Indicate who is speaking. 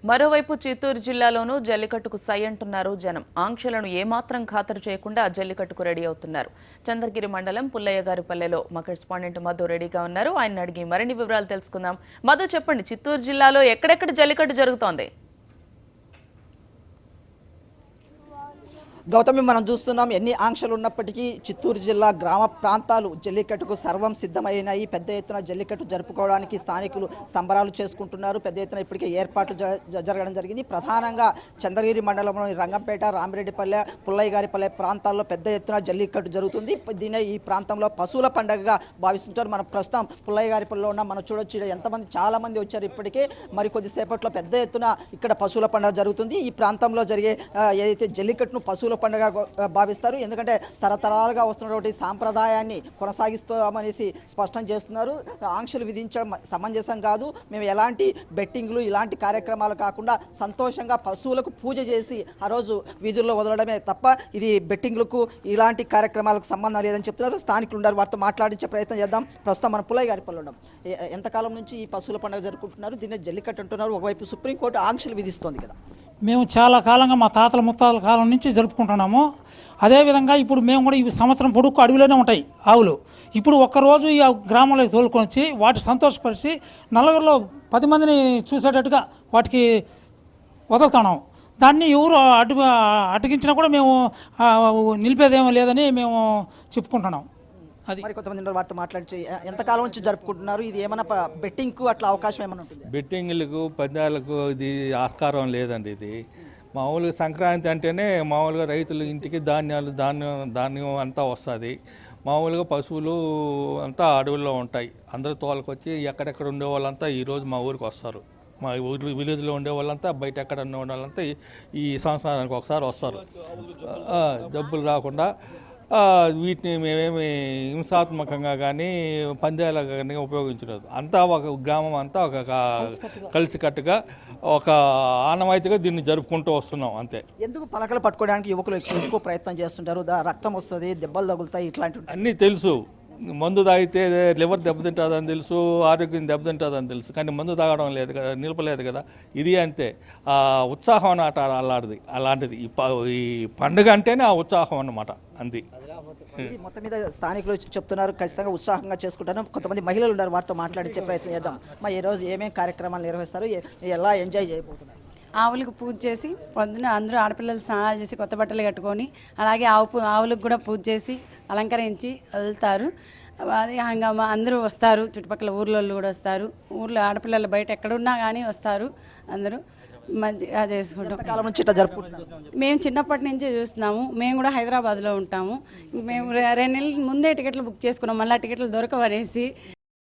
Speaker 1: మరోవైపు చిత్తూరు జిల్లాలోనూ జల్లికట్టుకు సై అంటున్నారు జనం. ఆంక్షలను ఏమాత్రం ఖాతరు చేయకుండా జల్లికట్టుకు రెడీ అవుతున్నారు. చంద్రగిరి మండలం పుల్లయ్యగారిపల్లెలో మా కరెస్పాండెంట్ మధు రెడీగా ఉన్నారు. ఆయన అడిగి మరిన్ని వివరాలు తెలుసుకుందాం. మధు, చెప్పండి, చిత్తూరు జిల్లాలో ఎక్కడెక్కడ జల్లికట్టు జరుగుతోంది?
Speaker 2: గౌతమి, మనం చూస్తున్నాం ఎన్ని ఆంక్షలు ఉన్నప్పటికీ చిత్తూరు జిల్లా గ్రామ ప్రాంతాలు జల్లికట్టుకు సర్వం సిద్ధమైనాయి. పెద్ద ఎత్తున జల్లికట్టు జరుపుకోవడానికి స్థానికులు సంబరాలు చేసుకుంటున్నారు. పెద్ద ఎత్తున ఇప్పటికే ఏర్పాట్లు జరగడం జరిగింది. ప్రధానంగా చంద్రగిరి మండలంలోని రంగంపేట, రామిరెడ్డిపల్లె, పుల్లయ్యగారిపల్లె ప్రాంతాల్లో పెద్ద ఎత్తున జల్లికట్టు జరుగుతుంది. దీనే ఈ ప్రాంతంలో పశువుల పండుగగా భావిస్తుంటారు. మనం ప్రస్తుతం పుల్లయ్యగారిపల్లెలో ఉన్నాం. మనం చూడొచ్చు ఎంతమంది, చాలా మంది వచ్చారు ఇప్పటికే. మరి కొద్దిసేపట్లో పెద్ద ఎత్తున ఇక్కడ పశువుల పండుగ జరుగుతుంది. ఈ ప్రాంతంలో జరిగే ఏదైతే జల్లికట్టును పశువుల పండుగ భావిస్తారు. ఎందుకంటే తరతరాలుగా వస్తున్నటువంటి సాంప్రదాయాన్ని కొనసాగిస్తామనేసి స్పష్టం చేస్తున్నారు. ఆంక్షలు విధించడం సమంజసం కాదు. మేము ఎలాంటి బెట్టింగ్లు, ఇలాంటి కార్యక్రమాలు కాకుండా సంతోషంగా పశువులకు పూజ చేసి ఆ రోజు వీధుల్లో వదలడమే తప్ప ఇది బెట్టింగ్లకు, ఇలాంటి కార్యక్రమాలకు సంబంధం లేదని చెప్తున్నారు. స్థానికులు ఉన్నారు, వారితో మాట్లాడించే ప్రయత్నం చేద్దాం. ప్రస్తుతం మన పుల్లయ్యగారిపల్లి ఉన్నాం. ఎంతకాలం నుంచి ఈ పశువుల పండుగ జరుపుకుంటున్నారు? దీన్ని జల్లికట్టు అంటున్నారు. ఒకవైపు సుప్రీంకోర్టు ఆంక్షలు విధిస్తోంది కదా.
Speaker 3: మేము చాలా కాలంగా, మా తాతల ముత్తాతల కాలం నుంచి జరుపుకుంటున్నాము. అదేవిధంగా ఇప్పుడు మేము కూడా ఈ సంవత్సరం పొడుక్కు అడవిలోనే ఉంటాయి ఆవులు. ఇప్పుడు ఒక్కరోజు ఈ గ్రామంలోకి తోలుకొని వచ్చి వాటి సంతోషపరిచి నలుగురిలో 10 మందిని చూసేటట్టుగా వాటికి వదులుతున్నాం. దాన్ని ఎవరు అడ్డగించినా కూడా మేము నిలిపేదేమో లేదని మేము చెప్పుకుంటున్నాం. అది
Speaker 2: మరి కొంతమంది వారితో మాట్లాడి ఎంతకాలం నుంచి జరుపుకుంటున్నారు? ఇది ఏమైనా బెట్టింగ్కు అట్లా అవకాశం ఏమైనా ఉంటుంది?
Speaker 4: బెట్టింగ్లకు, పందాలకు ఇది ఆస్కారం లేదండి. ఇది మామూలుగా సంక్రాంతి అంటేనే మామూలుగా రైతులు ఇంటికి ధాన్యం అంతా వస్తుంది. మామూలుగా పశువులు అంతా అడవుల్లో ఉంటాయి. అందరూ తోలుకొచ్చి ఎక్కడెక్కడ ఉండే వాళ్ళంతా ఈరోజు మా ఊరికి వస్తారు. మా ఊరు విలేజ్లో ఉండే వాళ్ళంతా, బయట ఎక్కడ ఉండే వాళ్ళంతా ఈ సంవత్సరానికి ఒకసారి వస్తారు. జబ్బులు రాకుండా వీటిని మేమేమి హింసాత్మకంగా కానీ పందాలుగా కానీ ఉపయోగించలేదు. అంతా ఒక గ్రామం అంతా ఒక కలిసికట్టుగా ఒక ఆనవాయితీగా దీన్ని జరుపుకుంటూ వస్తున్నాం అంతే.
Speaker 2: ఎందుకు పలకలు పట్టుకోవడానికి యువకులు ఎక్కువ ప్రయత్నం చేస్తుంటారు? రక్తం వస్తుంది, దెబ్బలు తగులుతాయి, ఇట్లాంటివి
Speaker 4: అన్నీ తెలుసు. మందు తాగితే లివర్ దెబ్బతింటుందని తెలుసు, ఆరోగ్యం దెబ్బతింటుందని తెలుసు. కానీ మందు తాగడం లేదు కదా, నిలపలేదు కదా. ఇది అంతే. ఆ ఉత్సాహం ఆట అలాంటిది. ఈ పండుగ అంటేనే ఆ ఉత్సాహం అన్నమాట. అంది
Speaker 2: మొత్తం మీద స్థానికులు చెప్తున్నారు ఖచ్చితంగా ఉత్సాహంగా చేసుకుంటారు. కొంతమంది మహిళలు ఉన్నారు, వారితో మాట్లాడించే ప్రయత్నం చేద్దాం. ఈ రోజు ఏమేమి కార్యక్రమాలు నిర్వహిస్తారు, ఎలా ఎంజాయ్ చేయబోతున్నారు?
Speaker 5: ఆవులకు పూజ చేసి పొద్దున అందరూ ఆడపిల్లలు స్నానాలు చేసి కొత్త బట్టలు కట్టుకొని, అలాగే ఆవులకు కూడా పూజ చేసి అలంకరించి వెళ్తారు. అది హంగామా అందరూ వస్తారు. చుట్టుపక్కల ఊర్లోళ్ళు కూడా వస్తారు. ఊర్లో ఆడపిల్లలు బయట ఎక్కడున్నా కానీ వస్తారు. అందరూ మంచిగా చేసుకుంటాం. మేము చిన్నప్పటి నుంచే చూస్తున్నాము. మేము కూడా హైదరాబాద్లో ఉంటాము. మేము 2 నెలల ముందే టికెట్లు బుక్ చేసుకున్నాం. మళ్ళీ టికెట్లు దొరకవనేసి